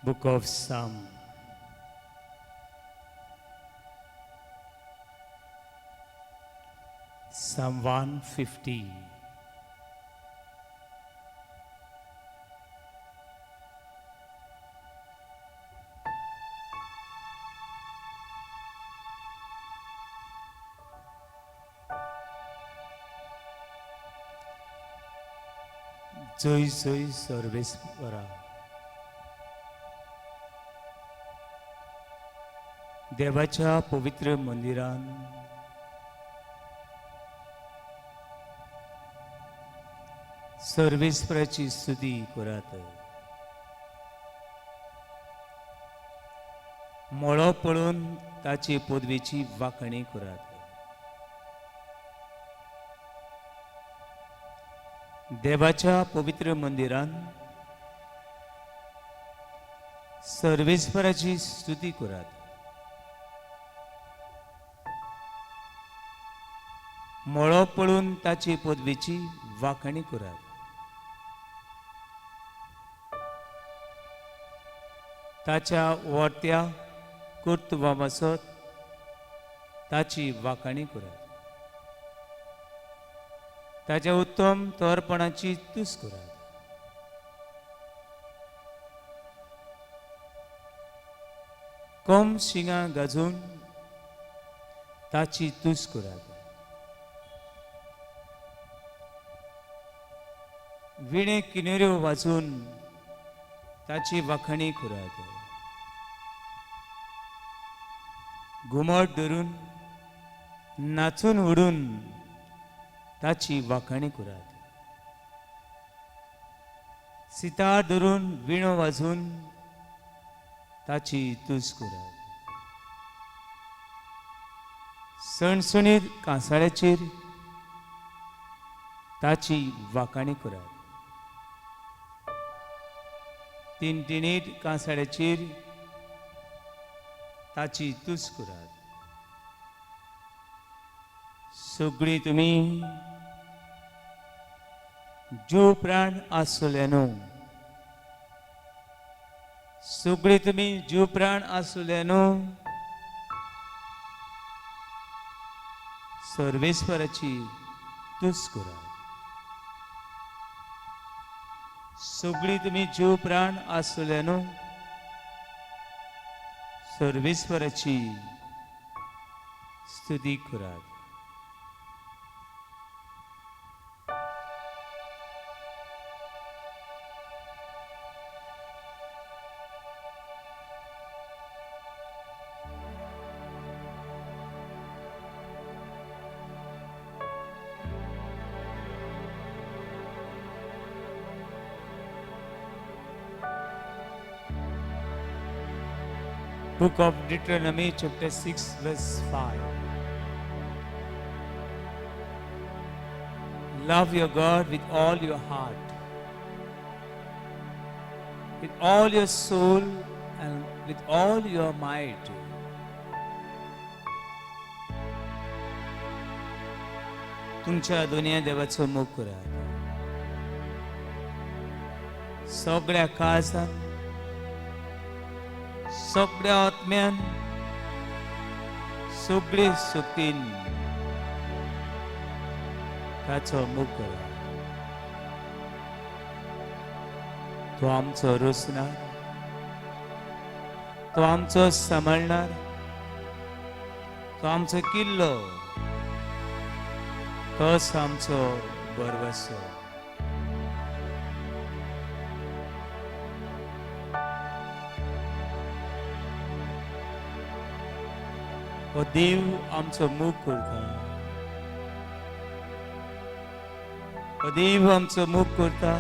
Book of Psalm. Psalm 150. जय जय सर्वेश्वरा. देवाच्या पवित्र मंदिरान सर्वेश्वराची स्तुती करात. मळो पळून ताची पदवेची वाखणी करात. देवाच्या पवित्र मंदिरान सर्वेश्वराची स्तुती करात. मळो पळून ताची पदवेची वाखणी करात. ताच्या वर्त्या कर्तुवासत ताची वाखणी करात. ताच्या उत्तम तोरपणाची तुस करात. कोम शिंगा गाजून ताची तुस करात. विणे किनेऱ्यो वाजून ताची वाखणी करात. घुमट धरून नाचून उडून ताची वाखणी करात. सितार धरून विणो वाजून ताची तुस करात. सणसणीत कांसाळ्याचेर ताची वाखणी करात. तिणतिणीत कांसाळ्याचेर ताची तुस करात. सगळीं तुमी जो प्राण आसुल्यानो, सगळीं तुमी जो प्राण आसुल्यानो सर्वेश्वराची तुस करात. सगळीं तुमी जो प्राण आसुल्यानो सर्वेश्वराची स्तुती करात. Book of Deuteronomy chapter 6 verse 5. Love your God with all your heart, with all your soul and with all your might. तुमच्या दोन्ही देवाचो मोग करात. सगळ्या काळजान, सगळ्या आत्म्यान, सगळे शक्तीन ताचो मोग करात. तो आमचो रोसणार, तो आमचो सांबाळणार, तो आमचो किल्लो, तोच आमचो बरवसो. हो देव आमचो मोग करता. हो देव आमचो मोग करता.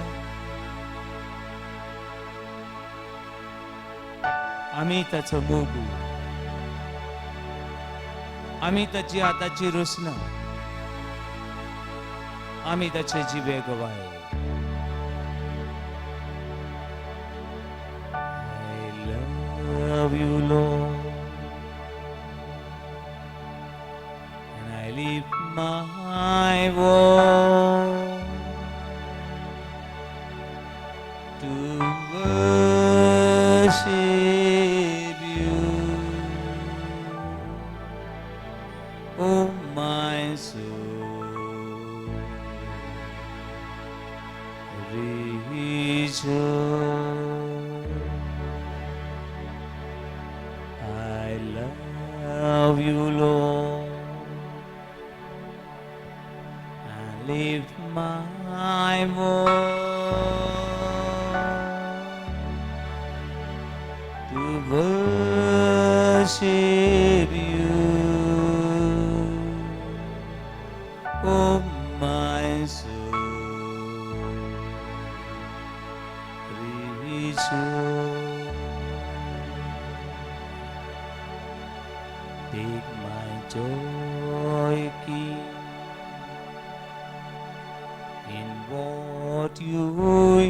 आमी ताचो मोग, आमी ताची हाताची रोसना, आमी ताचे जिवे गवाय. I love you, Lord. Lift my voice to worship lift my voice to worship you, oh my soul, rejoice. Take my joy, King, in what you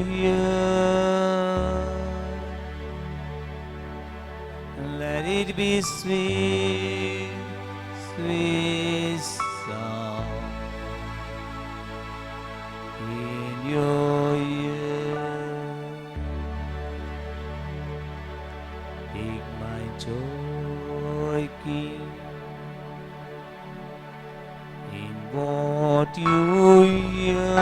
hear. Let it be sweet, sweet sound in your ear. Take my joy, King, in what you hear.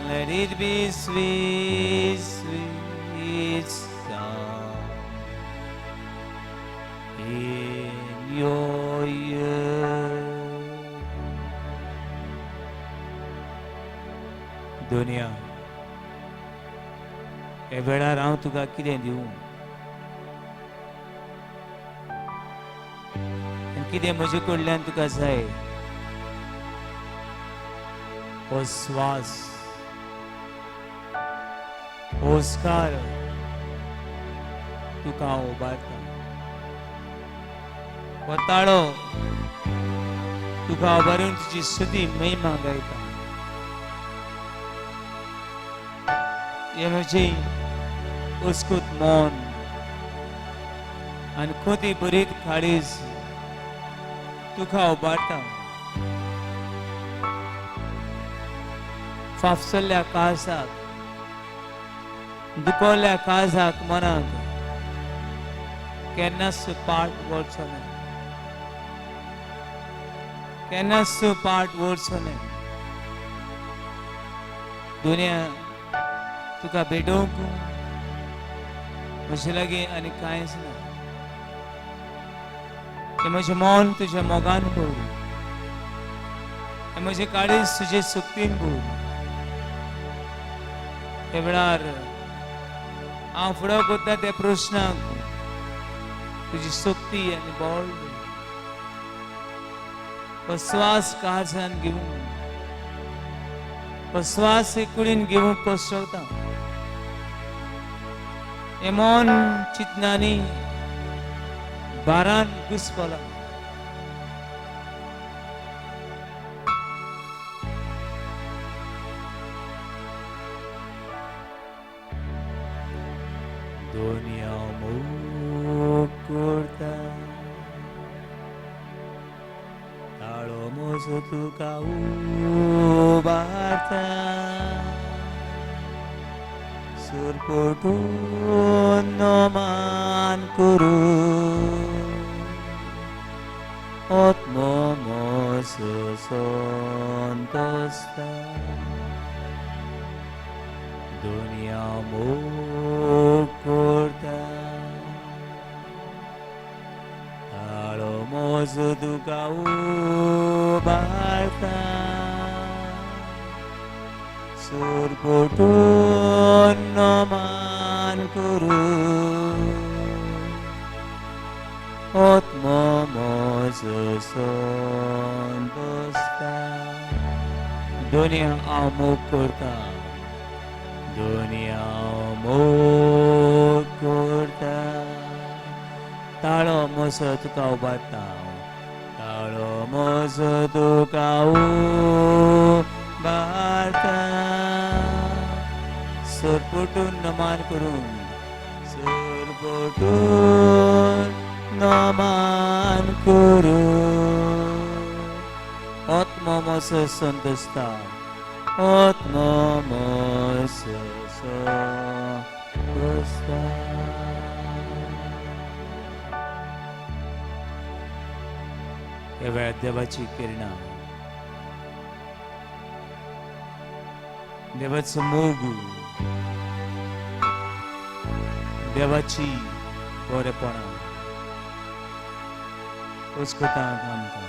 Let it be sweet, sweet sound in your ear. दुनिया हे वेळार हांव तुका कितें दिवं? कितें म्हजे कडल्यान तुका जाय? हो स्वास, ओस्कार तुका हांव उबारता. हो ताळो तुका उबारून तुजी स्तुती महिमा गायता. हे म्हजें उस्कूत मोन आनी खोती बरीत काळीज तुका उबारता. फाफसल्ल्या काळजाक, दुखोवल्या काळजाक मनाक केन्नाच पाट वचचो ना, केन्नाच पाट वचचो ना. दुनिया तुका भेटोवंक म्हजे लागीं आनी कांयच ना. हे म्हजें मोल तुज्या मोगान भर, हे म्हजें काळीज तुजे सुक्तीन भर. हे वेळार हांव फुडो करता त्या प्रश्नाक तुजी सुक्ती आनी बोल हो स्वास काळजान घेवंक, हो स्वास हे कुडीन घेवंक कोसळटा. हे मोन चिंतनांनी बारान घुसपला. दुनिया मोग करता, ताळो म्हजो तुका उबारता. सुर पोटून नमान करून आत्मा म्हजो संतोस्ता. दुनिया मोग करता, ताळो म्हजो तुका उबारता. सुर पोटून नमान करून आत्मा म्हजो संतोस्ता. दुनिया हांव मोग करता, दुनिया मोग करता. ताळो म्हजो तुका उबारता, ताळो म्हजो तुका उबारता. सुर पोटून नमान करून, सुर पोटून नमान करून आत्मा म्हजो संतोस्ता, आत्मा म्हजो संतोस्ता. हे वेळार देवाची किरणां, देवाचो मोग, देवाची बरेपणां उस्कोतांक आमकां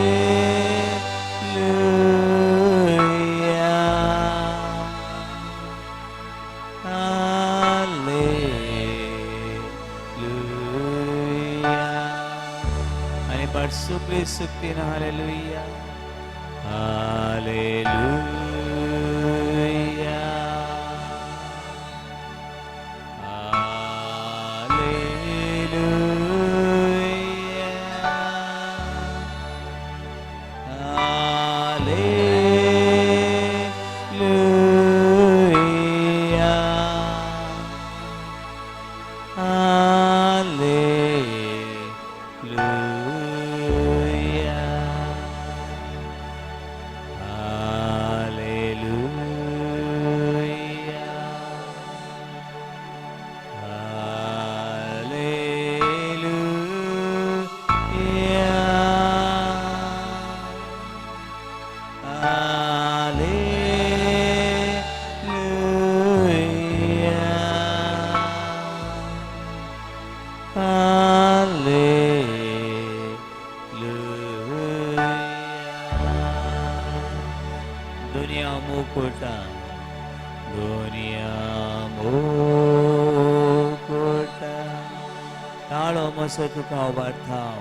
Hallelujah. आणि बरसू सुक्तीनं हालेलुया. Hallelujah. दुनिया मुकुटा दुनिया मुकुटा ताळो मसो तुका वार्थाव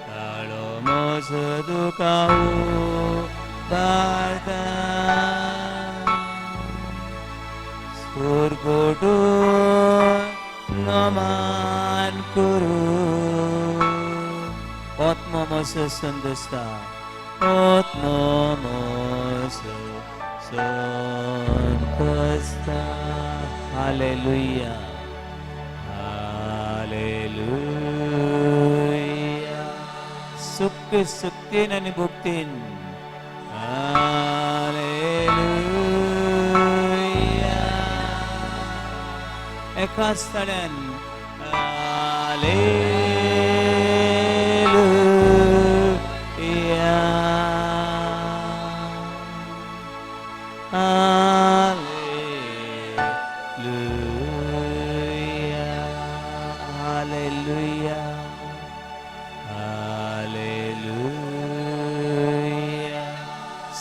ताळो मसो तुका वार्था सुरकोटो नमान कुरु Otmomoso sandosta, Otmomoso sandosta. Hallelujah, Hallelujah. Sukti suktin ani buktin. Hallelujah. Ekastanen. Hallelujah.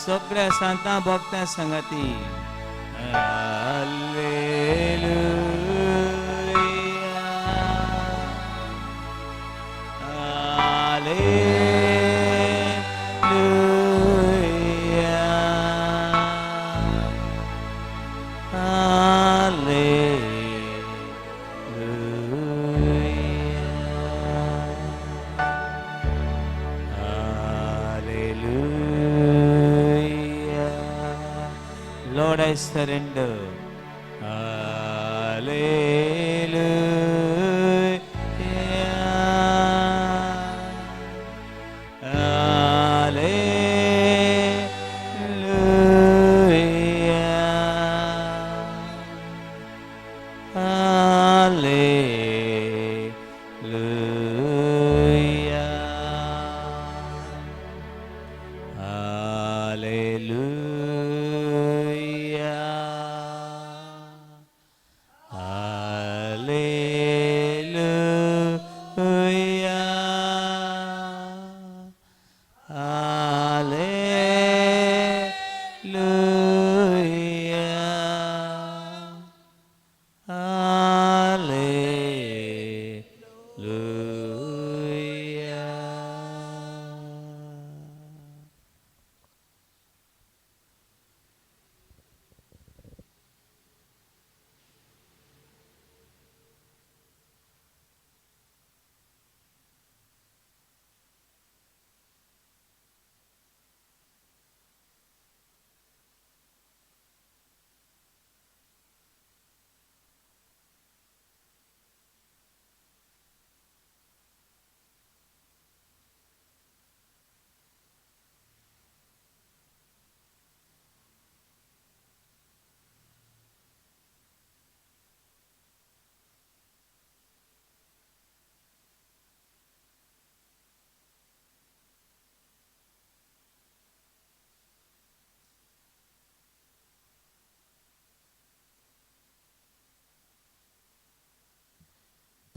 सगळ्या संतां भक्तां संगती Lord, I surrender. Hallelujah.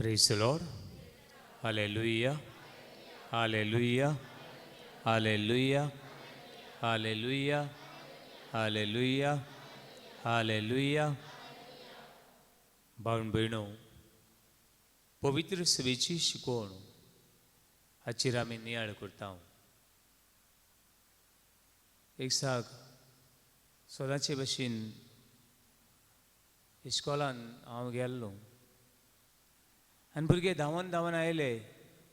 Praise the Lord. Hallelujah. Hallelujah. Hallelujah. Hallelujah. Hallelujah. Hallelujah. भावण भयणो, पवित्र सवेची शिकवण हाचेर आमी नियाळ करता. एक साक सदांचे भशेन इस्कॉलान हांव गेल्लो आनी भुरगे धांवन धांवन आयले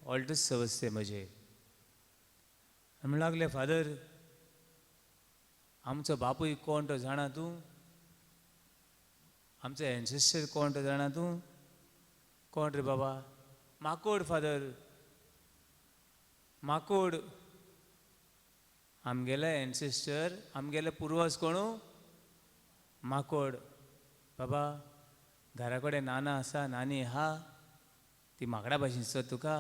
ऑल्टस सवस्ते म्हजे. म्हणून लागले, फादर आमचो बापूय कोण तो जाणा तूं? आमचो एन्सेस्टर कोण तो जाणा तूं? कोण रे बाबा? माकोड फादर, माकोड. आमगेले एन्सेस्टर, आमगेले पुर्वज कोणू? माकोड. बाबा घरा कडेन नाना आसा, नानी आहा, ती माकडा भाशेन दिसता तुका?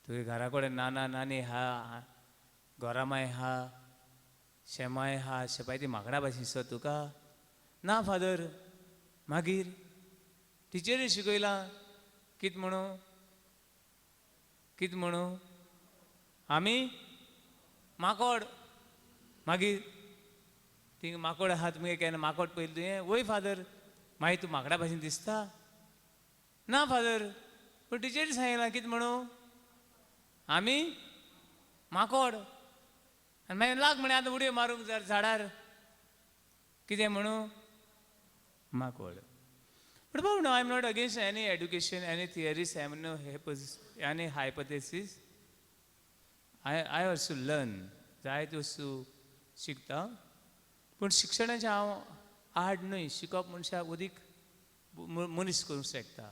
तुगे घरा कडेन नाना नानी आहा, गोरामाय आहा, शेमाय आहा, शेपाय ती माकडा भाशेन दिसता तुका? ना फादर. मागीर टिचरी शिकयलां कित म्हणू? कित म्हणू? आमी माकोड. मागीर थिंग माकोड आहा, तुमगे केन्ना माकोड पयलें तुवें? वय फादर. मागीर तूं माकडा भाशेन दिसता? ना फादर. पूण टिचरी सांगलां कित म्हणू? आमी माकोड. आनी मागीर लाग म्हणे आतां उडयो मारूंक झाडार. कितें म्हणू? माकोड. But no, I'm not against any education, any theories, any hypothesis. I also learn. जायत वस्तू शिकता. पूण शिक्षणाचें हांव आड न्हय. शिकप मनशाक अदीक मनीस करूंक शकता.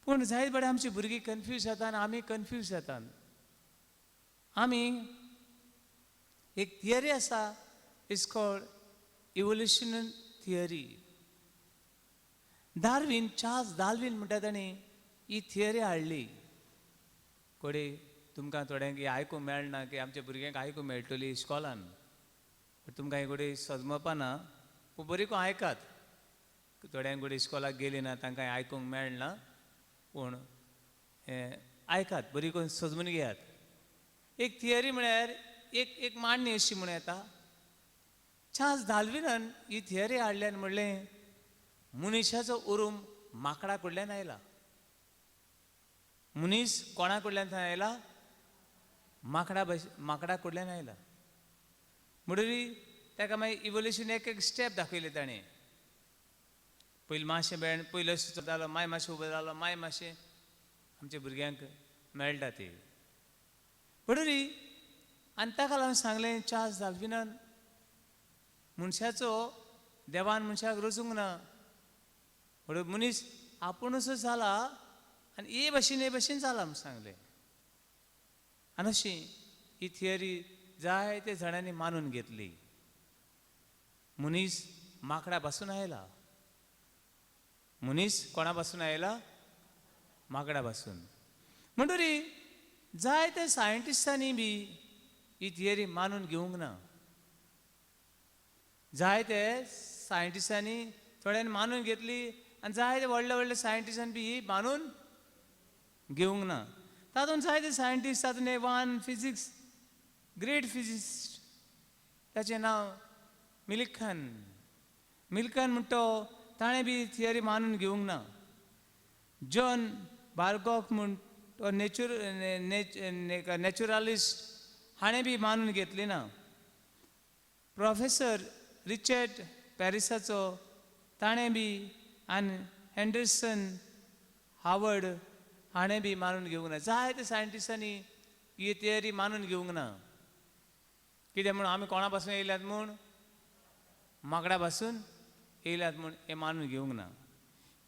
पूण जायत बरें आमची भुरगीं कन्फ्यूज जाता आनी आमी कन्फ्यूज जातात. आमी एक थियरी आसा, it's called evolutional theory. Charles Darwin म्हणटा ताणी ही थियरी हाडली. कोडे तुमकां थोड्यांक आयकूंक मेळना की आमच्या भुरग्यांक आयकूंक मेळटली इस्कॉलान. तुमकां हे कोडे सजमपाना, पूण बरी को आयकात. थोड्यांक कोडे इस्कॉलाक गेली ना, तांकां आयकूंक मेळना, पूण आयकात, बरी करून सजमून घेयात. एक थियरी म्हळ्यार एक मांडणी अशी म्हणूं येता. चार्ल्स डार्विनान ही थियरी हाडल्यान म्हणलें मनशाचो उरूम माकडा कडल्यान आयला. मनीस कोणा कडल्यान आयला? माकडा कडल्यान आयला. म्हणटरी ताका मागीर इवोल्युशन एक स्टेप दाखयले ताणें. पयलीं मातशें पयलो जालो, मागीर मातशें उबो जालो, मागीर मातशें आमच्या भुरग्यांक मेळटा ती. म्हणटरी आनी ताका लागून सांगलें चार्ल्स डार्विनान, मनशाचो देवान मनशाक रचूंक ना. म्हणून मनीस आपुणूच जाला आनी हे भाशेन जाला म्हूण सांगलें. आनी अशी ही थियरी जायत्या जाणांनी मानून घेतली. मनीस माकडा पासून आयला. मनीस कोणा पासून आयला? माकडा पासून. म्हणटरी जायत्या सायंटिस्टांनी बी ही थियरी मानून घेवंक ना. जायते सायंटिस्टांनी थोड्यांनी मानून घेतली आनी जायते व्हडले व्हडले सायंटिस्टांनी बी ही मानून घेवंक ना. तातूंत जायते सायंटिस्ट, तातूंत वन फिजिक्स, ग्रेट फिजिस्ट, ताचें नांव मिल्खान. मिल्खान म्हणटा तो, ताणें बी थियरी मानून घेवंक ना. जॉन बार्गॉक म्हूण तो नॅचुरलिस्ट, हाणें बी मानून घेतली ना. प्रोफेसर रिचर्ड पॅरिसाचो, ताणें बी, आनी एंडरसन हावर्ड हाणें बी मानून घेवंक ना. जायते सायंटिस्टांनी ही थियरी मानून घेवंक ना. कित्याक म्हूण आमी कोणा पासून येयल्यात म्हूण? माकडा पासून येयल्यात म्हूण हे मानून घेवंक ना.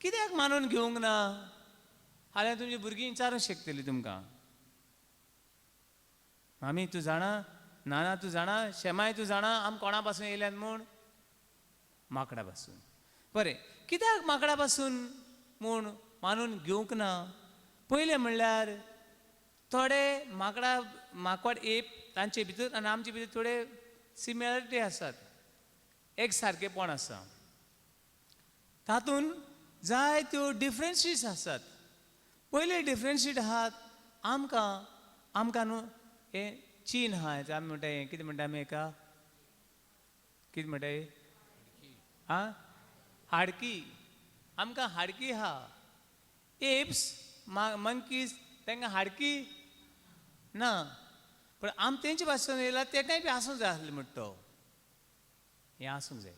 कित्याक मानून घेवंक ना? हाल्यार तुमची भुरगीं विचारूंक शकतलीं तुमकां. मामी तूं जाणा? नाना तूं जाणा? शेमाय तूं जाणा? आमी कोणा पासून येयल्यात म्हूण? माकडा पासून. बरें, कित्याक माकडा पासून म्हूण मानून घेवंक ना? पयलें म्हणल्यार थोडे माकड एप तांचे भितर आनी आमचे भितर थोडे सिमिलरिटी आसात, एक सारकेपण आसा. तातूंत जायत्यो डिफरन्सीस आसात. पयले डिफरन्सीट आहात आमकां न्हू हे चीन आहा, आमी म्हणटा हें कितें म्हणटा आमी हेका? कितें म्हणटा हें? हाडकी आमकां हाडकी हा एप्स मंकीज तांकां हाडकी ना पण आम तेंचे भाशेन येयला तेकाय बी आसूंक जाय आसलें म्हणटा तो हें आसूंक जाय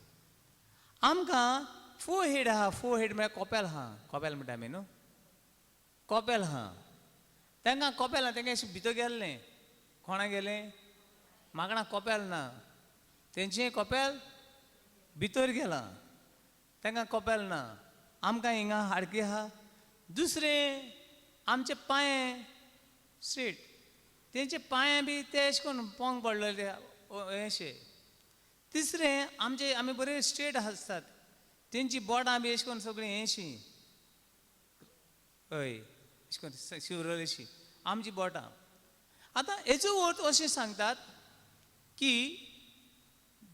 आमकां फोरहेड आहा फोरहेड म्हळ्यार कोपेल आहा कोपेल म्हणटा आमी न्हू कोपेल आहा तांकां कोपेल ना तांकां अशें भितर गेल्लें कोणा गेलें मागणा कोपेल ना तेंचें कोपेल भितर गेलां तांकां कोपेल ना आमकां हिंगा हाडकी आहा दुसरें आमचे पांये स्ट्रेट तेंचे पांये बी ते अशें करून पोंग पडलेले ते अशें तिसरें आमचे आमी बरे स्ट्रेट आसतात तेंची बोटां बी अशें करून सगळीं अशीं हय अशें करून शिवरल अशीं आमची बोटां आतां हेचो अर्थ अशें सांगतात की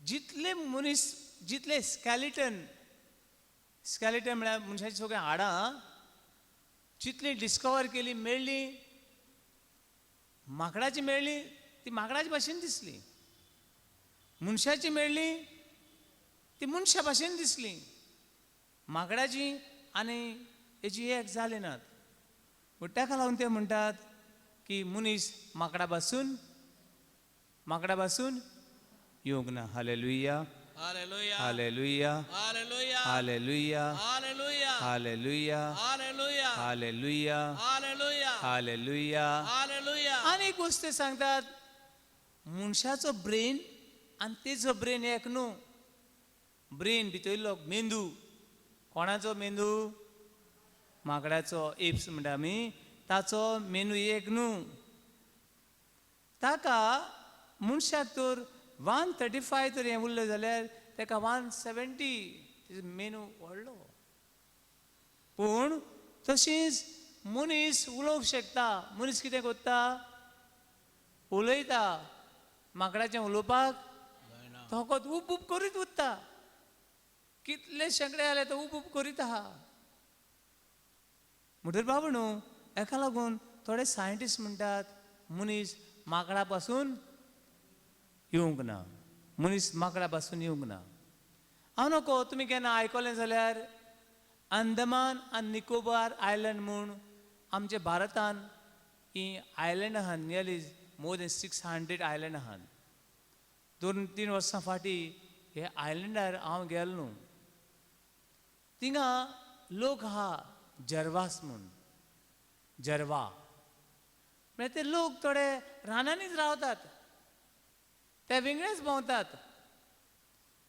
जितले मनीस जितले स्कॅलिटन म्हळ्यार मनशाची सगळीं हाडां जितली डिस्कवर केली मेळ्ळी माकडाची मेळ्ळी ती माकडाची भाशेन दिसली मनशाची मेळ्ळी ती मनशा भाशेन दिसली माकडाची आनी हेची एक जाली नात पूण ताका लागून ते म्हणटात की मनीस माकडा पासून येवंक ना hallelujah Hallelujah. Hallelujah Hallelujah. Hallelujah Hallelujah. Hallelujah Hallelujah. Hallelujah Hallelujah. Hallelujah Hallelujah. आनी एक गोश्ट सांगतात मनशाचो ब्रेन आनी तेजो ब्रेन एक न्हू ब्रेन भितरलो मेंदू कोणाचो मेंदू माकडाचो एप्स म्हणटा आमी ताचो मेंदू एक न्हू ताका मनशाक तर 135 तर हें उरलें जाल्यार ताका 170 मेनू व्हडलो पूण तशींच मनीस उलोवंक शकता मनीस कितें करता उलयता माकडाचें उलोवपाक फकत उप उप करीत उरता कितले शेंकडे जाले तो उप उप करीत आहा म्हणटकीर बाबा न्हू हेका लागून थोडे सायंटिस्ट म्हणटात मनीस माकडा पासून येवंक ना मनीस माकडा पासून येवंक ना हांव नको तुमी केन्ना आयकलें जाल्यार अंदमान आनी निकोबार आयलंड म्हूण आमच्या भारतान ही आयलंड आहात नियरली मोर देन 600 आयलंड आहात 2-3 वर्सां फाटीं हे आयलंडार हांव गेलो न्हू थिंगा लोक आहा जरवास म्हूण जरवा म्हळ्यार ते लोक थोडे रानांनीच रावतात ते वेगळेच भोंवतात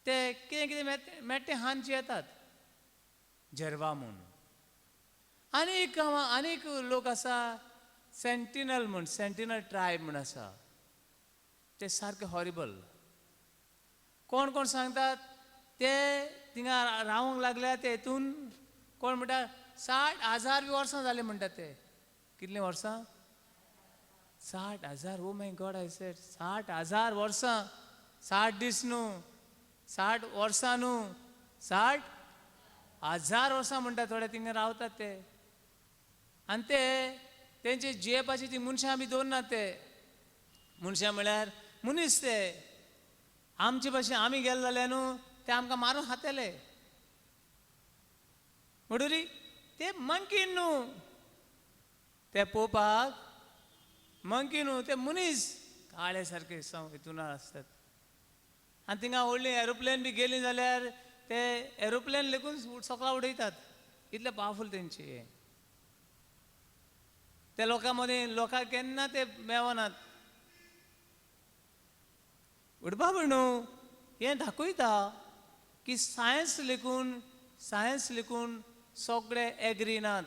ते कितें कितें मेट्टे हांचे येतात जरवा म्हूण आनीक लोक आसा सेंटिनल ट्रायब म्हूण आसा ते सारके हॉरिबल कोण कोण सांगतात ते थिंगा रावंक लागल्या ते हितून कोण म्हणटा 60,000 वर्सां जालीं म्हणटात ते कितलीं वर्सां 60,000 oh my God I said 60,000 वर्सां 60 दीस न्हू 60 वर्सां न्हू 60,000 वर्सां म्हणटा थोडे थिंगा रावतात ते आनी ते तेंचे जियेवपाची ती मनशां बी दवरनात ते मनशां म्हळ्यार मनीस ते आमचे भाशेन आमी गेले जाल्यार न्हू ते आमकां मारून खातले म्हणटरी ते मंकी न्हू ते पळोवपाक मंकी न्हू ते मनीस काळे सारके हितून आसतात आनी थिंगा व्हडली एरोप्लेन बी गेली जाल्यार ते एरोप्लेन लेगून सकाळ उडयतात इतले पावरफूल तेंचे ते लोकां मदीं लोकांक केन्ना ते मेवनात उडपा न्हू हें दाखयता की सायन्स लेकून सगळे एग्री नात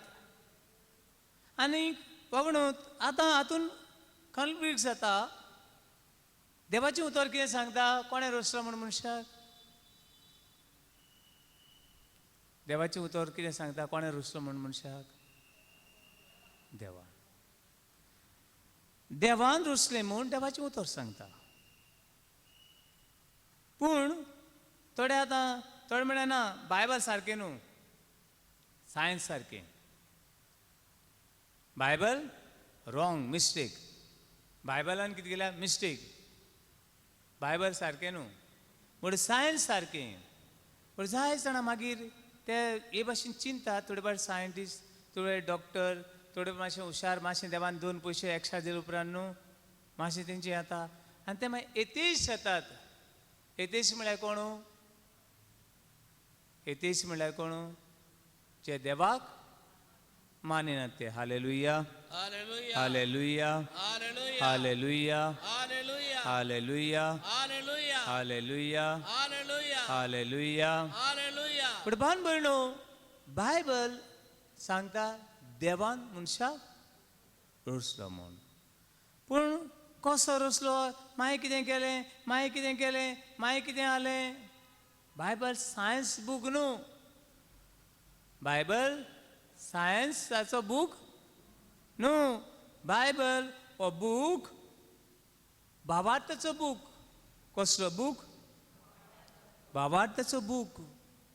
आनी बाबा न्हू आतां हातून कन्फ्लिक्ट जाता देवाचें उतर कितें सांगता कोणें रोसलो म्हूण मनशाक देवाचें उतर कितें सांगता कोणें रोसलो म्हूण मनशाक देवान रोसलें म्हूण देवाचें उतर सांगता पूण थोडे म्हणटा ना बायबल सारकें न्हू सायन्स सारकें बायबल रॉंग मिस्टेक बायबलान कितें केल्या मिस्टेक बायबल सारकें न्हू पूण सायन्स सारकें पूण जायत जाणां मागीर ते हे भाशेन चिंतात थोडे फावट सायंटिस्ट थोडे डॉक्टर थोडे मातशें हुशार मातशें देवान 2 पयशे एक्स्ट्रा दिले उपरांत न्हू मातशें तेंचे येता आनी ते मागीर एथेइस्ट जातात. एथेइस्ट म्हळ्यार कोण? एथेइस्ट म्हळ्यार कोण? जे देवाक मानिनात ते. Hallelujah Hallelujah. Hallelujah Hallelujah. Hallelujah Hallelujah. Hallelujah Hallelujah. Hallelujah Hallelujah. Hallelujah. Hallelujah. पण भान भयणो बायबल सांगता देवान मनशाक रोसलो म्हूण. पूण कसो रोसलो? मागीर कितें केलें? मागीर कितें केलें? मागीर कितें जालें? बायबल सायन्स बूक न्हू. बायबल सायन्साचो बूक न्हू. बायबल हो बूक भावार्थाचो बूक. कसलो बूक? भावार्थाचो बूक.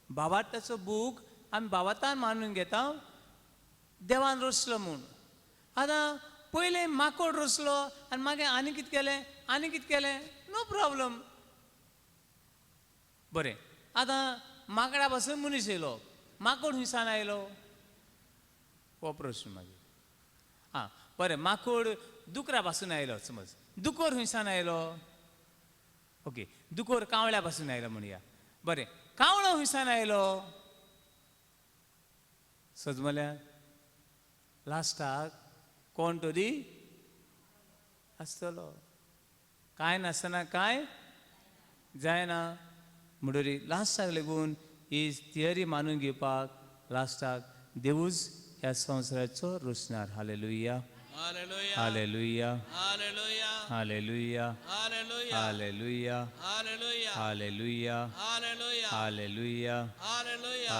भावार्थाचो बूक आमी भावार्थान मानून घेता देवान रोसलो म्हूण. आतां पयलें माकोड रोसलो आनी मागीर आनी कितें केलें? आनी कितें केलें? No problem. बरें आतां माकडा पासून मनीस येयलो. माकोड हुंयसान आयलो? हो प्रश्न मागीर. आं बरें माकोड दुकरा पासून आयलो समज. दुकोर हुंयसान आयलो? ओके दुकोर कावळ्या पासून आयलो म्हणया. बरें कावळो हुंयसान आयलो? सजमल्यार लास्टाक कोण तरी आसतलो. कांय नासतना कांय जायना म्हणटरी लास्टाक लागून ही थियरी मानून घेवपाक लास्टाक देवूच ह्या संवसाराचो रोसणार. Hallelujah Hallelujah. Hallelujah Hallelujah. Hallelujah Hallelujah. Hallelujah Hallelujah. Hallelujah Hallelujah. Hallelujah Hallelujah. Hallelujah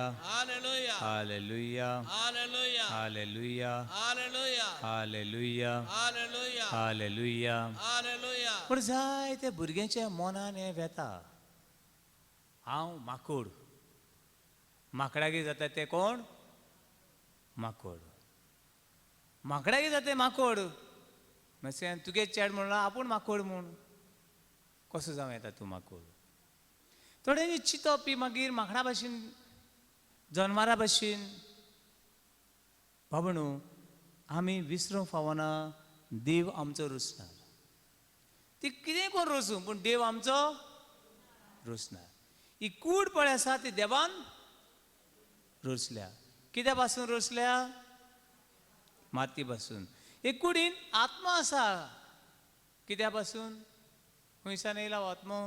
Hallelujah. Hallelujah Hallelujah. Hallelujah Hallelujah. Hallelujah Hallelujah. Hallelujah. Hallelujah. पूण जायते भुरग्यांच्या मनान हें वेता. हांव माकोड. माकडागेर जाता ते कोण? माकोड. माकडागेर जाता माकोड. मातशें तुगे चेड म्हणलो आपूण माकोड म्हूण. कसो जावं येता तूं माकोड? थोड्यांनी चिंतप बी मागीर माकडा भाशेन जनवारा भाशेन. बाबणू आमी विसरूंक फावना देव आमचो रोसणार. ती कितें कोण रोसूं पूण देव आमचो रोसणार. ही कूड पळय आसा ती देवान रोसल्या. कित्या पासून रोसल्या? माती पासून. हे कुडीन आत्मा आसा. कित्या पासून? खुंयसान येयला हो आत्मो?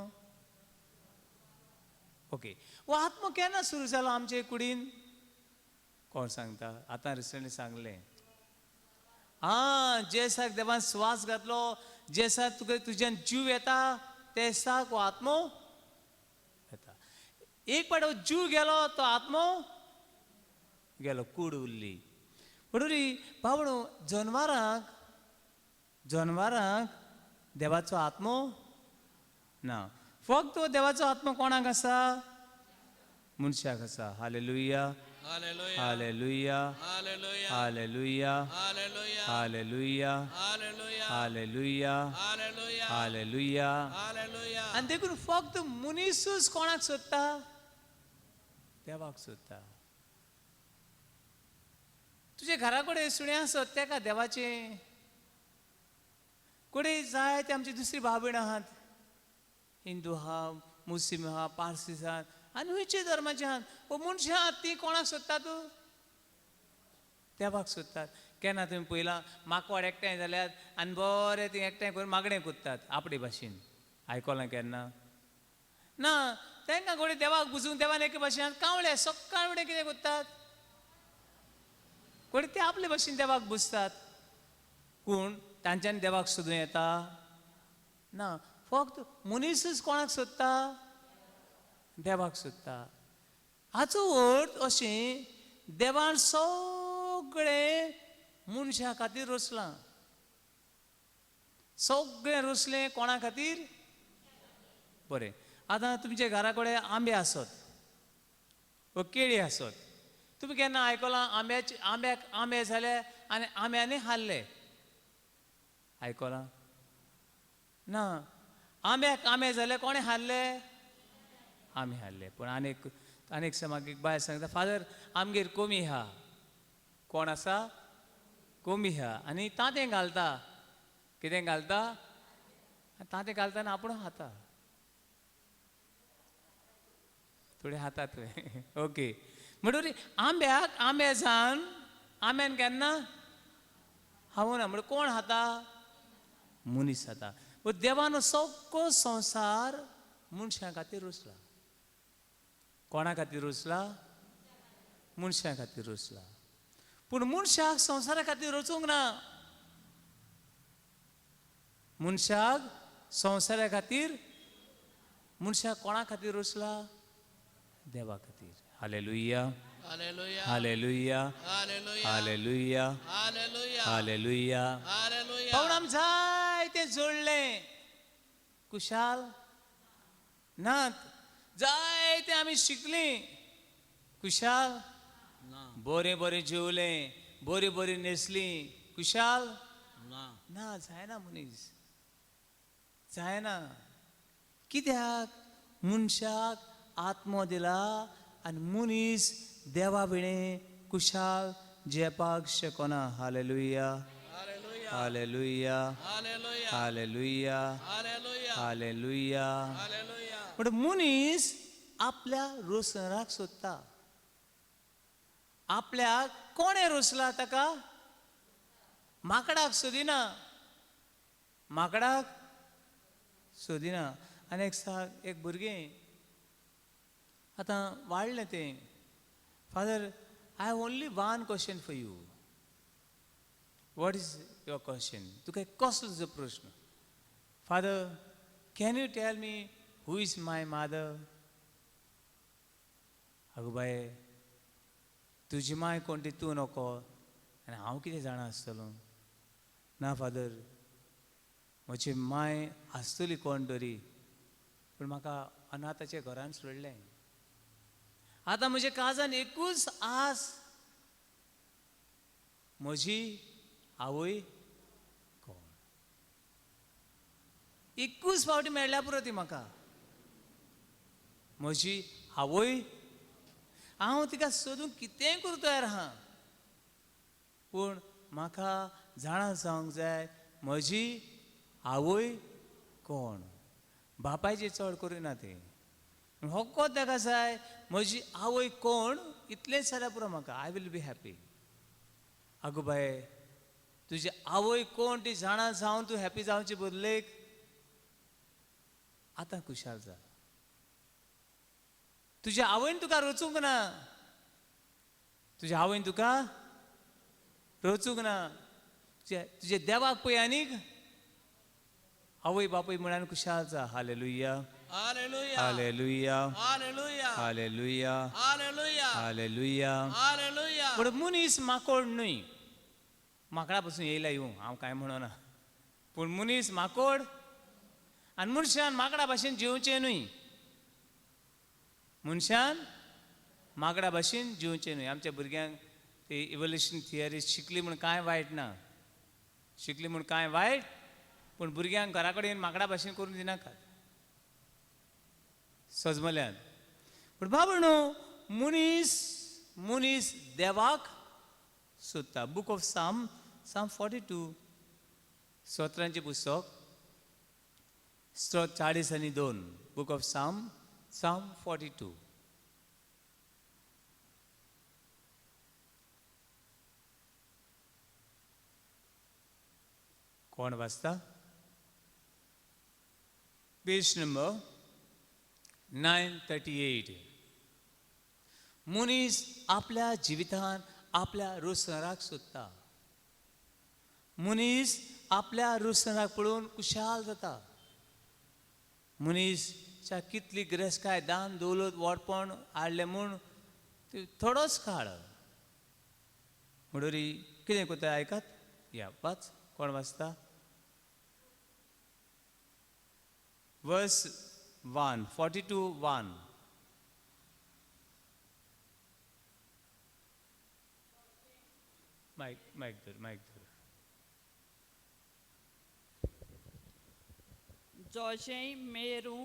ओके हो आत्मो केन्ना सुरू जालो आमचे कुडीन? कोण सांगता? आतां रिसंटली सांगलें. जे दिसाक देवान स्वास घातलो जे दिसाक तुका तुज्यान जीव येता ते दिसाक हो आत्मो येता. एक पाट हो जीव गेलो तो आत्मो गेलो. कूड उरली. म्हणून बाबडो जनवारांक देवाचो आत्मो ना. फक्त देवाचो आत्मो कोणाक आसा? मनशाक आसा. Hallelujah Hallelujah. Hallelujah Hallelujah. Hallelujah Hallelujah. Hallelujah Hallelujah. Hallelujah Hallelujah. Hallelujah. Hallelujah. आनी देखून फक्त मनीसूच कोणाक सोदता? देवाक सोदता. तुझे घरा कडेन सुणें आसत तेका देवाचें. कोडे जाय ते आमची दुसरी भाव भयण आहात. हिंदू आहा मुस्लीम आहा पारसीस आहात आनी खंयचे धर्माचे आहात. हो मनशां आहात ती कोणाक सोदतात? देवाक सोदतात. केन्ना तुमी पयलां माकवाड एकठांय जाल्यात आनी बरें ती एकठांय करून मागणें कोत्तात आपणे भाशेन. आयकलां केन्ना? ना तांकां कोणी देवाक बुजूंक देवान एके भाशेन कावळे सकाळ फुडें कितें कोत्तात? कोणी ते आपले भाशेन देवाक बुजतात. पूण तांच्यानी देवाक सोदूं येता? ना फक्त मनीसच कोणाक सोदता? देवाक सोदता. हाचो अर्थ अशें देवान सगळें मनशा खातीर रोसलां. सगळें रोसलें कोणा खातीर? बरें आतां तुमच्या घरा कडेन आंबे आसत वा केळी आसत. तुमी केन्ना आयकलां आंब्याक आंबे जाले आनी आंब्यानी हाल्ले? आयकलां? ना आंब्याक आंबे जाले कोणे हाल्ले? आमी हाडले पूण आनीक समाक एक बाय सांगता फादर आमगेर कोमी आहा कोण आसा कोमी आहा आनी तांतें घालता कितें घालता तांतें घालतना आपूण खाता थोडे खाता तुवें ओके म्हणटरी आंब्याक जावन आंब्यान केन्ना हांव ना म्हणजे कोण खाता मनीस खाता देवानो सगळो संवसार मनशां खातीर रचला कोणा खातीर रचला मनशां खातीर रचला पूण मनशाक संवसारा खातीर रचूंक ना मनशाक संवसारा खातीर मनशाक कोणा खातीर रचला देवा खातीर hallelujah Hallelujah. Hallelujah Hallelujah. Hallelujah Hallelujah. Hallelujah Hallelujah. पावण आमी जायतें जोडलें कुशाल नात जायतें आमी शिकलीं कुशाल बरें बरें जेवलें बरें बरें न्हेसलीं कुशाल ना जायना मनीस जायना कित्याक मनशाक आत्मो दिला आनी मनीस देवा विणे कुशाल जेवपाक शकना hallelujah Hallelujah. Hallelujah Hallelujah. Hallelujah Hallelujah. Hallelujah Hallelujah. पण मनीस आपल्या रोसराक सोदता आपल्याक कोणें रोसला ताका माकडाक सोदिना माकडाक सोदिना आनी एक भुरगें आतां वाडलें तें father I have only one question for you what is your question तुका एक कसलो जो प्रश्न father can you tell me who is my mother आगो बाये तुजी माय कोण ती तूं नको आनी हांव कितें जाणा आसतलो ना फादर म्हजी माय आसतली कोण तरी पूण म्हाका अनाथाच्या घरान सोडलें आतां म्हज्या काळजान एकूच आस म्हजी आवय कोण एकूच फावटी मेळ्ळ्या पुरो ती म्हाका म्हजी आवय हांव तिका सोदूंक कितेंय करूं तयार आहा पूण म्हाका जाणा जावंक जाय म्हजी आवय कोण बापायचें चड करिना तें होको ताका जाय म्हजी आवय कोण इतलेंच जाल्यार पुरो म्हाका आय विल बी हॅपी आगो बाये तुजी आवय कोण ती जाणा जावन तूं हॅपी जावचे बदलेक आतां खुशाल जा तुज्या आवयन तुका रचूंक ना तुज्या आवयन तुका रचूंक ना तुजे देवाक पळय आनीक आवय बापूय म्हणान खुशाल जा hallelujah Hallelujah. Hallelujah Hallelujah. Hallelujah Hallelujah. Hallelujah Hallelujah. पण मनीस माकोड न्हय माकडा पासून येयला येवं हांव कांय म्हणना पूण मनीस माकोड आनी मनशान माकडा भाशेन जिवचें न्हय मनशान माकडा भाशेन जिवचें न्हय आमच्या भुरग्यांक ती इवोल्युशन थियरी शिकली म्हूण कांय वायट ना शिकली म्हूण कांय वायट पूण भुरग्यांक घरा कडेन माकडा भाशेन करून दिनाकात सजमल्यान पूण बाबा न्हू मनीस देवाक सोदता बूक ऑफ साम 42 स्तोत्रांचें पुस्तक स्तोत्र 40:2 बूक ऑफ साम 42 कोण वाचता पेज नंबर 938 मनीस आपल्या जिवितान आपल्या रोसराक सोदता मनीस आपल्या रोसराक पळोवन खुशाल जाता मनीसच्या कितली गिरेस्ताय दान दौलत वाडपण हाडलें म्हूण थोडोच काळ म्हणटरी कितें कोता आयकात या वाच कोण वाचता वर्स 1 42:1 माईक धर जोशें मेरूं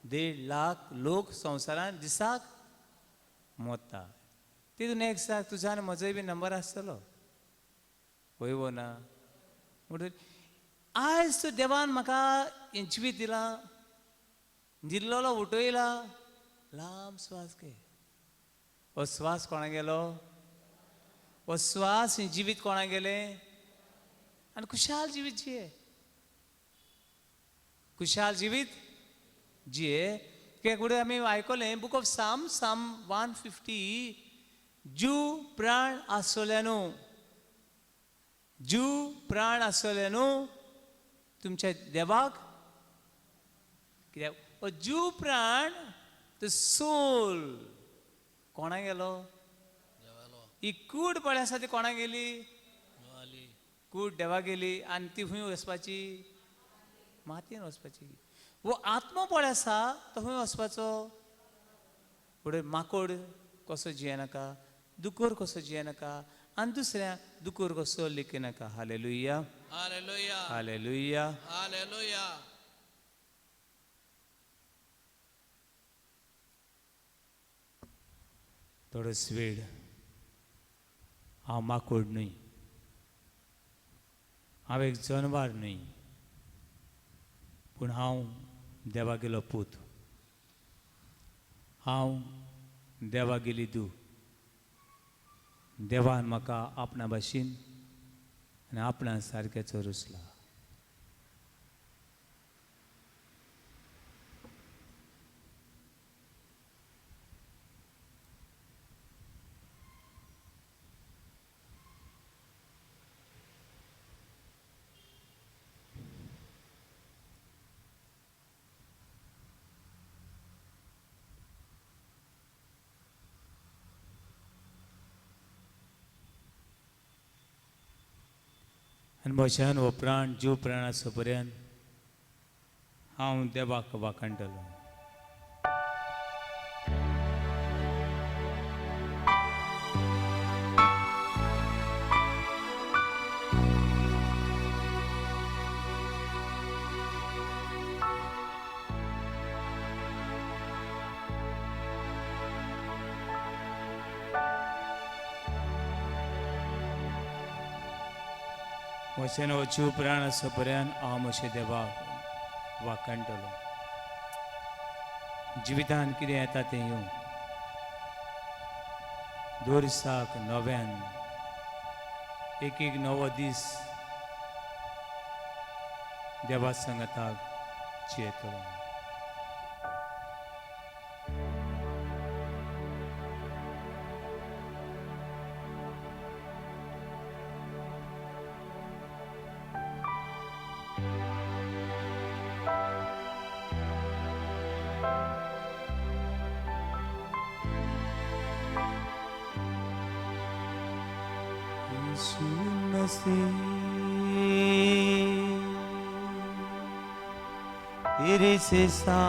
1.5 लाख लोक संवसारान दिसाक मोता तितून एक दिसाक तुजो आनी म्हजोय बी नंबर आसतलो वयवो ना म्हणून आयज तो देवान म्हाका हें जिवीत दिलां दिल्लोलो उठयला लांब श्वास घे हो श्वास कोणा गेलो हो श्वास हें जिवीत कोणा गेलें आनी खुशाल जिवीत जिये खुशाल जिवीत जिये कित्याक आमी आयकलें बूक ऑफ साम 150 जीव प्राण आसलें तुमच्या देवाक कित्याक हो जीव प्राण द सोल कोणा गेलो ही कूड पळय आसा ती कोणा गेली कूड देवा गेली आनी ती खंय वचपाची मातयेन वचपाची वो आत्मा पळय आसा तो खंय वचपाचो फुडें माकोड कसो जियेनाका दुकोर कसो जियेनाका आनी दुसऱ्या दुकोर कसो लिखनाका हालेलुया हालेलुया हालेलुया हालेलुया थोडो वेळ हांव माकोड न्हय हांव एक जनवार न्हय पूण हांव देवा गेलो पूत हांव देवा गेली दू देवान म्हाका आपणा भाशेन आनी आपणा सारकेचो रुसला आनी म्हज्यान हो प्राण जीव प्राण आसो पर्यंत हांव देवाक वाखणटलो म्हजेन हो जीव प्राण आसो पर्यंत हांव म्हज्या देवाक वाखणटलो जिवितान कितें येता तें येवं दर दिसाक नव्यान एक नवो दीस देवा संगताक जियेतलो यीशु मसीह तेरे से सा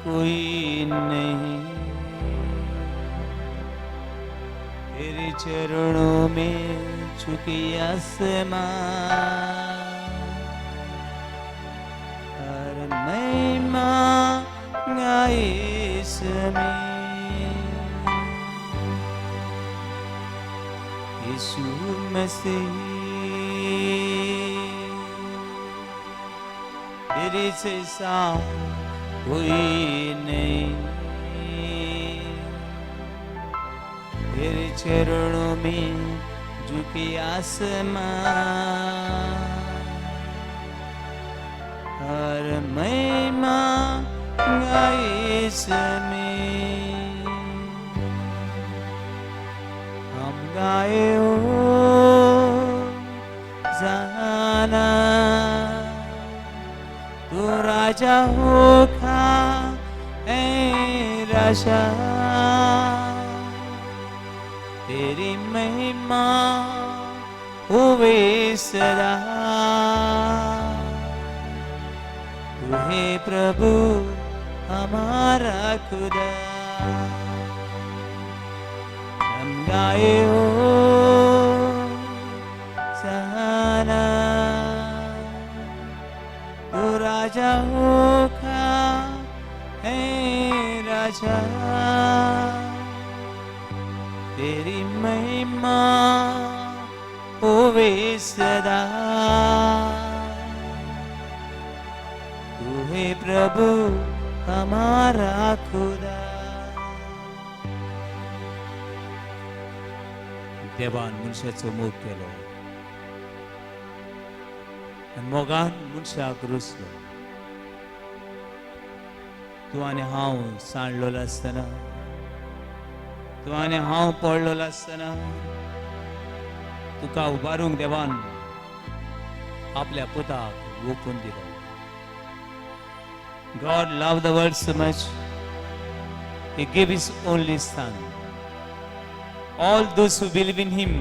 कोई नहीं तेरे चरणों में झुकी आसमां हर महिमा गाए समय यीशु मसीह तेरे जैसा कोई नहीं तेरे चरणों में झुकी आसमां हर महिमा गाए समय हम गाए हो जाना तू राजा हो खा ए राजा तेरी महिमा होवे सदा तू है प्रभु हमारा खुदा हम गाए हो सहाना तू राजा हो खा है राजा तेरी महिमा होवे सदा तू है प्रभु हमारा खुदा देवान मनशाचो मोग केलो आनी मोगान मनशाक रुसलो तूं आनी हांव सांडलेलो आसतना तूं आनी हांव पडलेलो आसतना तुका उबारूंक देवान आपल्या पुताक ओपून दिलो God loved the world so much he gave his only son all those who believe in him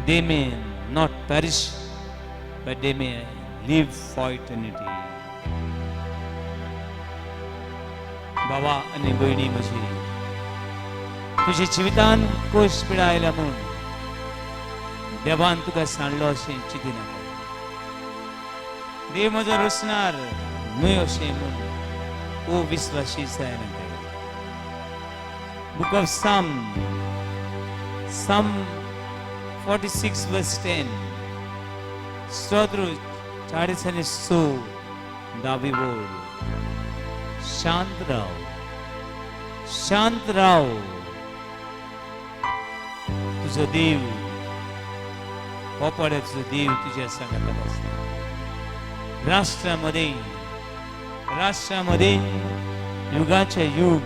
they may not perish but they may live for eternity बाबा आनी भयणी म्हजी तुज्या जिवितान कोश पिडा आयल्या म्हूण देवान तुका सांडलो अशें चिंतिनाका देव म्हजो रुसणार न्हय अशें म्हूण ओ विस्वासी जायनाका बुक ऑफ Psalm 46 verse 10 स्तोत्र 40 दावी बोल शांत राव तुझो देव तुझो देव तुझ्या संगतात आसता राष्ट्रामध्ये युगाचे युग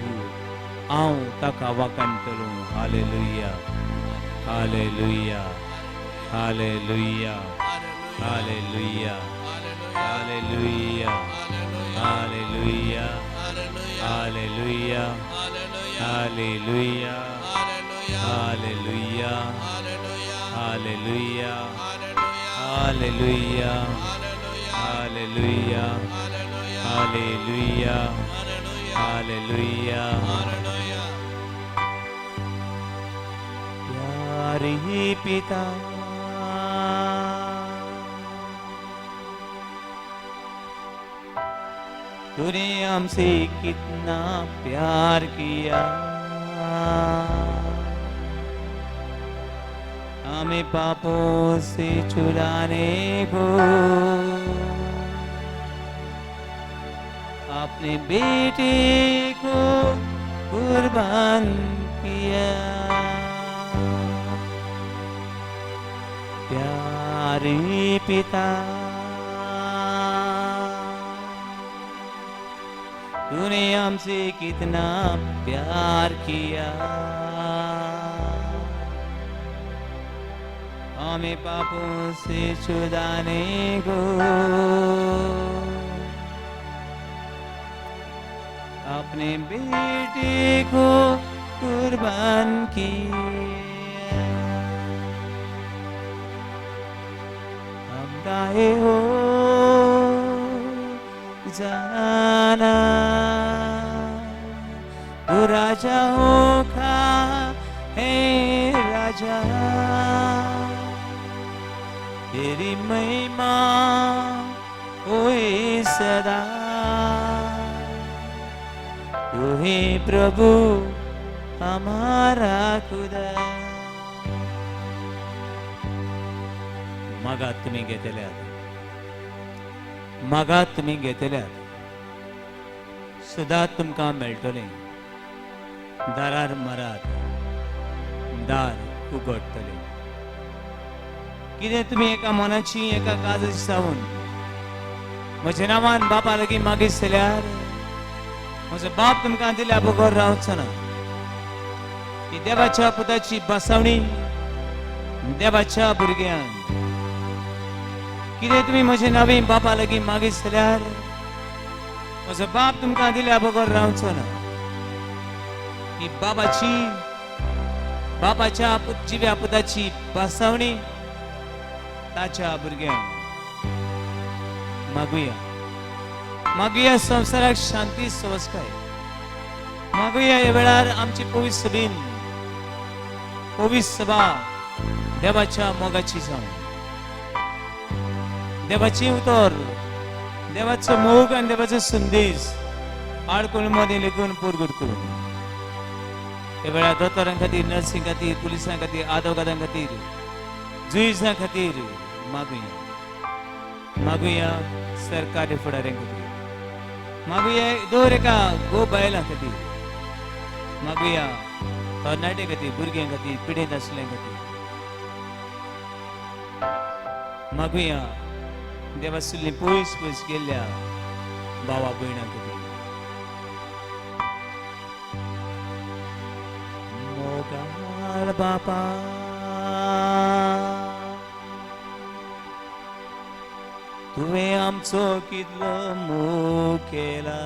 हांव ताका वाखाणटलो hallelujah hallelujah hallelujah hallelujah hallelujah hallelujah hallelujah hallelujah hallelujah hallelujah hallelujah hallelujah hallelujah hallelujah प्यारे पिता तूने हमसे कितना प्यार किया हमें पापों से छुड़ाने को अपने बेटे को कुर्बान किया प्यारे पिता तूने हमसे कितना प्यार किया हमें पापों से छुड़ाने को अपने बेटे को कुर्बान किया हम गाए हो जाना तू राजाओं का है राजा तेरी महिमा होए सदा तू है प्रभु हमारा खुदा मागात तुम्ही घेतल्यात सदांच तुमकां मेळटलें दारार मारात दार उगडटलें कितें तुमी एका मनाची एका काळजाची सावून म्हज्या नांवान बापा लागीं मागितल्यार म्हजो बाप तुमकां दिल्या बगर रावचो ना ही देवाच्या पुताची बसावणी देवाच्या भुरग्यांक कितें तुमी म्हजे नांवी बापा लागीं मागितल्यार म्हजो बाप तुमकां दिल्या बगर रावचो ना ही बापाच्या जिव्या पुताची बसावणी ताच्या भुरग्यांक मागुया संवसाराक शांती संस्कार मागुया ह्या वेळार आमची पवित्र सभा देवाच्या मोगाची जावं देवाची उतर देवाचो मोग आनी देवाचो संदेश आडकुल मध्ये लिखून पुरगुट करून हे वेळा दोतोरां खातीर नर्सिंग खातीर पुलिसां खातीर आदवोगादां खातीर जुइजां खातीर मागुया सरकारी फुडाऱ्यां खातीर मागुया दर एका गो बायलां खातीर मागुया तरणाटे खातीर भुरग्यां खातीर पिडेत आसलें खातीर मागुया देवासुल्ली पयस पयस गेल्ल्या भावा भयणां खातीर मोगाळ बापा तुवें आमचो कितलो मोग केला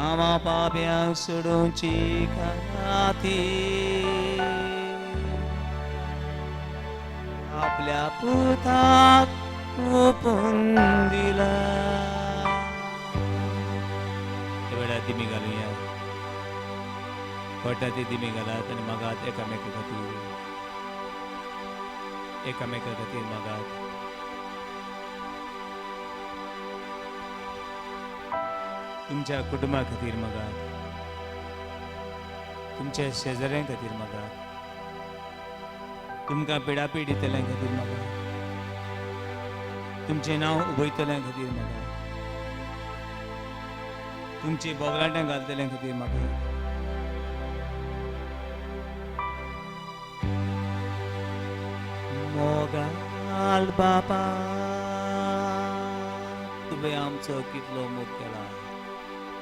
आमा पाप्यांक सोडूंची खातीर आपल्या पुताक ओपून दिला एवढ्या दिमी घालुया पोटात ती दिमी घालात आनी मागात एकामेका खातीर मागात तुमच्या कुटुंबा खातीर मागात तुमच्या शेजाऱ्यां खातीर मागात तुमकां पिडापीड दितल्यां खातीर मागात तुमचें नांव उबयतल्यां खातीर मागात तुमची बोगलाटां घालतल्यां खातीर मागात मोगाल बापा तुवें आमचो कितलो मोग केला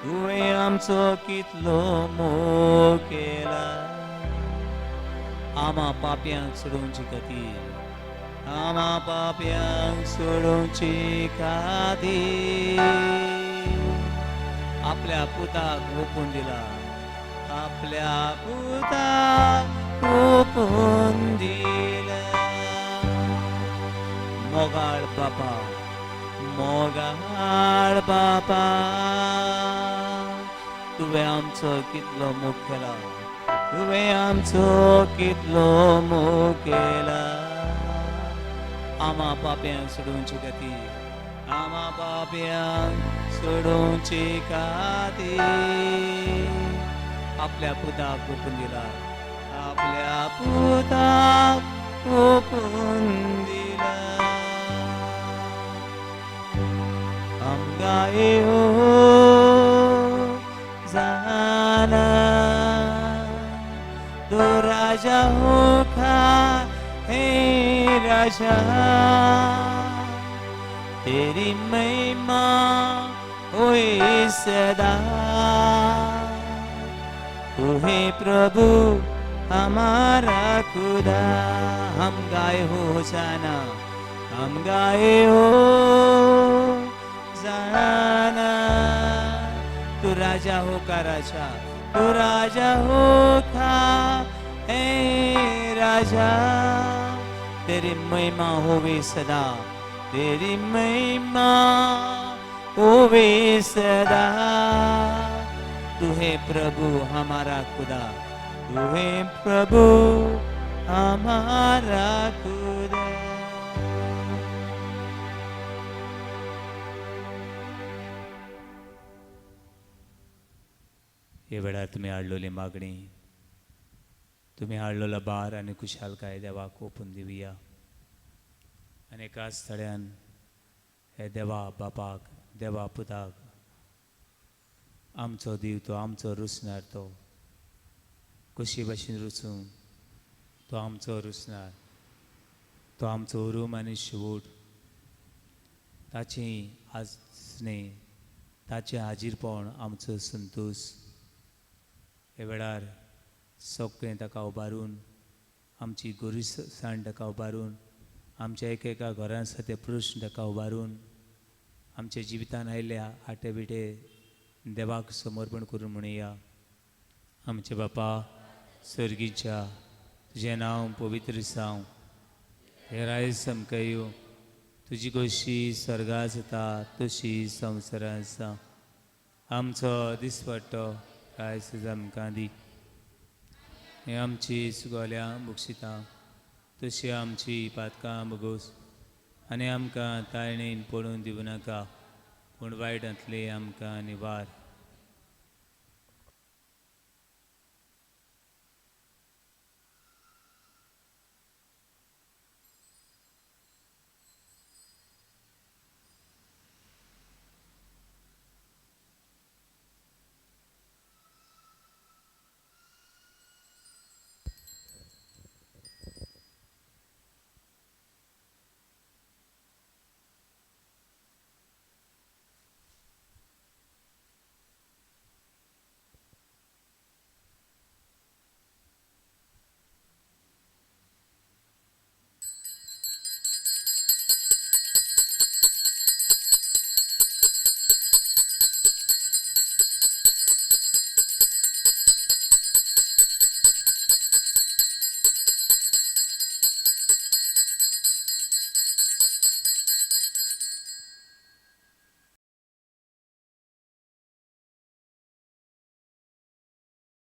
तुवें आमचो कितलो मोग केला आमा पाप्यांक सोडूंची खातीर आमा पाप्यांक सोडूंची खातीर आपल्या पुताक ओपून दिला आपल्या पुताक ओपून दिला मोगाळ बापा तुवें आमचो कितलो मोग केला तुवें आमचो कितलो मोग केला आमा पाप्यांक सोडूंची खातीर आमा पाप्यांक सोडूंची खातीर आपल्या पुताक ओपून दिला आपल्या पुताक ओपून दिला आमगाये हो जाना तो राजा हो खा हे राजा तेरी महिमा होए सदा तू है प्रभु हमारा खुदा हम गाए हो जाना हम गाए हो जाना तू राजा हो का राजा तू राजा हो का हे राजा तेरी महिमा होवे सदा तेरी महिमा होवे सदा तू है प्रभु हमारा खुदा तू है प्रभु हमारा खुदा हे वेळार तुम्ही हाडलेली मागणी तुम्ही हाडलेला भार आनी खुशालकाय देवाक ओपून दिवया आनी एकाच थळ्यान हे देवा बापाक देवा पुताक आमचो दिव तो आमचो रुसणार तो कशी भाशेन रुसूं तो आमचो रुसणार तो आमचो उरूम आनी शेवट ताची आजने ताचें हाजीरपण आमचो संतोश हे वेळार सगळें ताका उबारून आमची गोरीसाण ताका उबारून आमच्या एक एका घरान आसा ते प्रश्न ताका उबारून आमच्या जिवितान आयिल्ल्या आटे बिटे देवाक समर्पण करून म्हणुया आमचे बापा सर्गीच्या तुजें नांव पवित्र जावं हे राय समकयो तुजी कशी स्वर्गांत जाता तशी संवसारांत आसा आमचो दिसपट्टो कांयच आमकां दी हे आमची सुगोल्यां बुक्षिता तशी आमची पातकां बगोस आनी आमकां ताळणेन पडून दिवं नाका पूण वायटांतली आमकां निवार